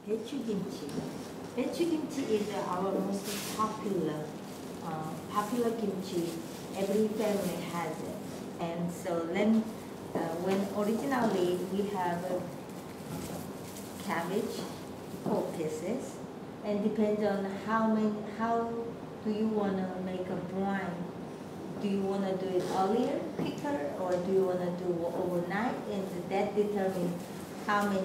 배추 kimchi. 배추 kimchi is our most popular kimchi. Every family has it. And so then, when originally we have cabbage, 4 pieces, and depends on how do you want to make a brine. Do you want to do it earlier, quicker, or do you want to do overnight? And that determines how do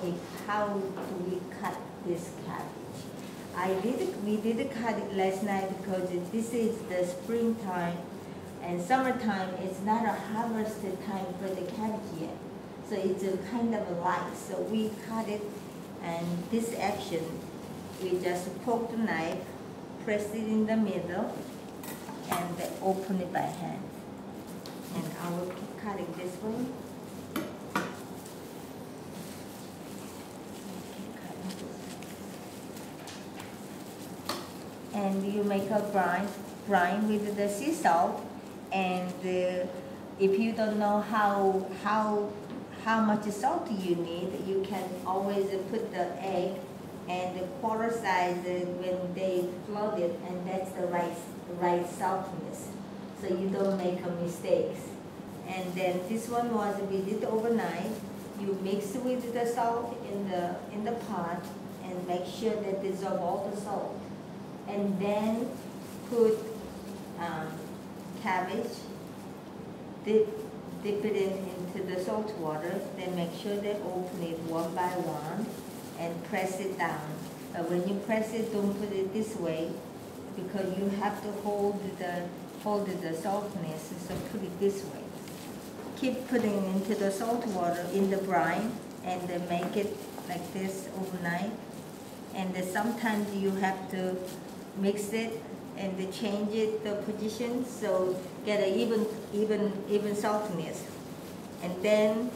we cut this cabbage. We did cut it last night because this is the springtime, and summertime is not a harvested time for the cabbage yet. So it's a kind of light. So we cut it, and this action, we just poke the knife, press it in the middle, and open it by hand. And I will keep cutting this way. And you make a brine with the sea salt. And if you don't know how much salt you need, you can always put the egg and the quarter size when they float it, and that's the right saltiness, so you don't make mistakes. And then this one was we did overnight. You mix with the salt in the pot and make sure that dissolve all the salt, and then put cabbage, dip it into the salt water, then make sure that open it one by one and press it down. But when you press it, don't put it this way, because you have to hold the saltness, so put it this way. Keep putting into the salt water in the brine, and then make it like this overnight. And sometimes you have to mix it and change it the position, so get a even saltiness. And then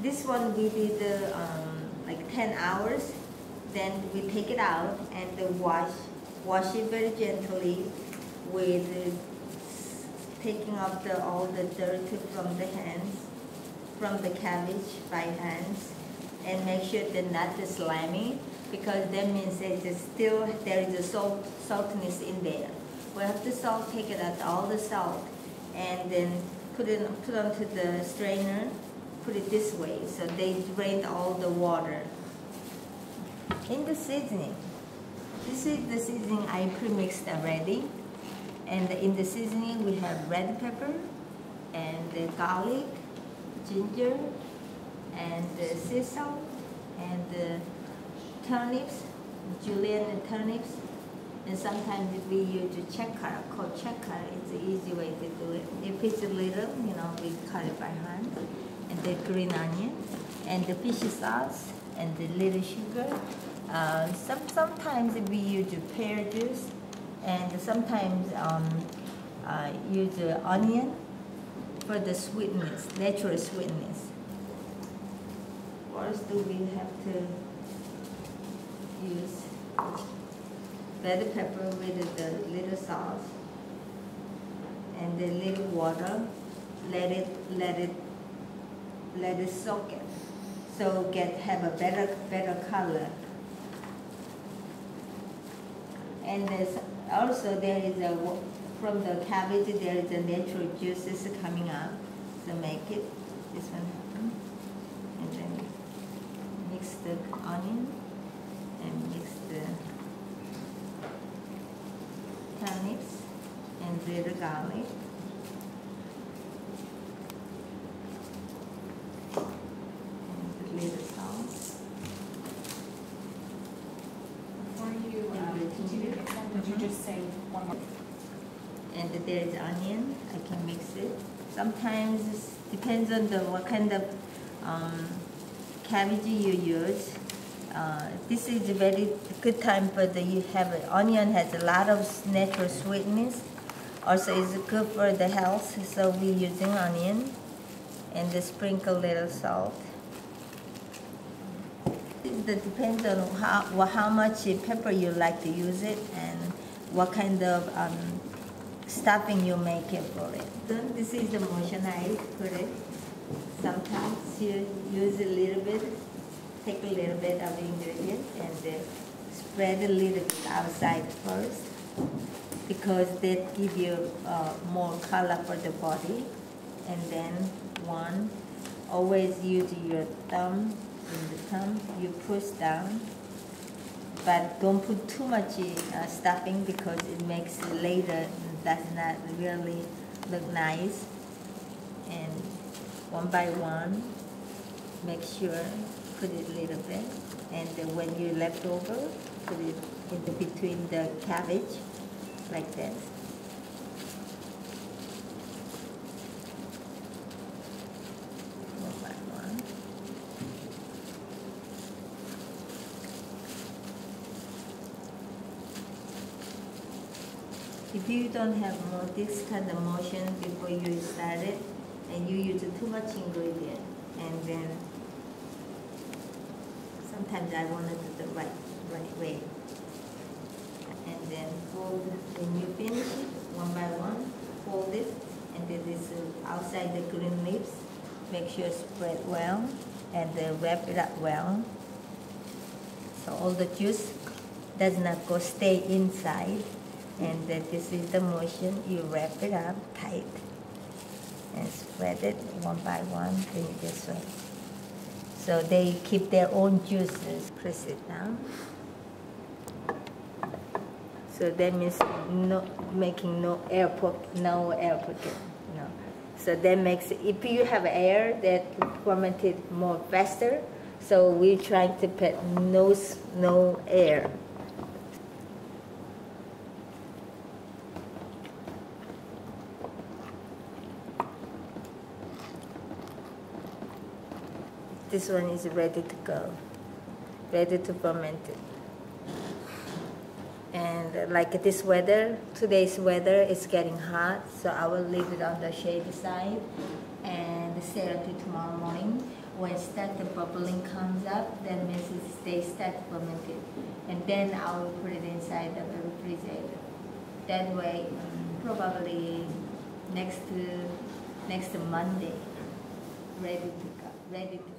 this one we did like 10 hours. Then we take it out and wash it very gently with taking off all the dirt from the cabbage by hands, and make sure they're not slimy, because that means there is a saltiness in there. We have the salt, take it out, all the salt, and then put onto the strainer, put it this way, so they drained all the water. In the seasoning, this is the seasoning I pre-mixed already. And in the seasoning we have red pepper, and garlic, ginger, and sea salt, and turnips, julienne turnips, and sometimes we use cheddar, called cheddar. It's an easy way to do it. If it's a little, we cut it by hand. And the green onion, and the fish sauce, and the little sugar. Sometimes we use pear juice, and sometimes use onion for the sweetness, natural sweetness. First, we have to use red pepper with the little sauce and the little water. Let it soak it, so have a better color. And also there is from the cabbage there is a natural juices coming out, so make it this one happen. And then mix the onion and mix the turnips and the garlic. Little salt. Before you continue to mix them, did you just say one more? And there is onion. I can mix it. Sometimes it depends on what kind of cabbage you use. This is a very good time for onion has a lot of natural sweetness. Also, it's good for the health. So we're using onion, and sprinkle little salt. It depends on how much pepper you like to use it, and what kind of stuffing you make it for it. Then this is the motion I put it. Sometimes you use a little bit take a little bit of the ingredient and spread a little bit outside first, because that give you more color for the body. And then always use your thumb, you push down, but don't put too much stuffing because it makes later does not really look nice. And one by one, make sure, put it a little bit, and then when you left over, put it in between the cabbage, like this. One by one. If you don't have more this kind of motion before you start it, and you use too much ingredient, and then sometimes I want to do the right way. And then fold, when you finish it, one by one, fold it, and then this outside the green leaves, make sure spread well, and then wrap it up well. So all the juice does not stay inside, and then this is the motion, you wrap it up tight, and spread it one by one, bring it this way. So they keep their own juices. Press it down. So that means making no air pocket. No. So that makes, if you have air, that fermented more faster. So we're trying to put no air. This one is ready to go, ready to ferment it. And like this weather, today's weather is getting hot, so I will leave it on the shade side and set it to tomorrow morning. When the bubbling comes up, that means they start fermented. And then I will put it inside the refrigerator. That way, probably next Monday, ready to go, ready to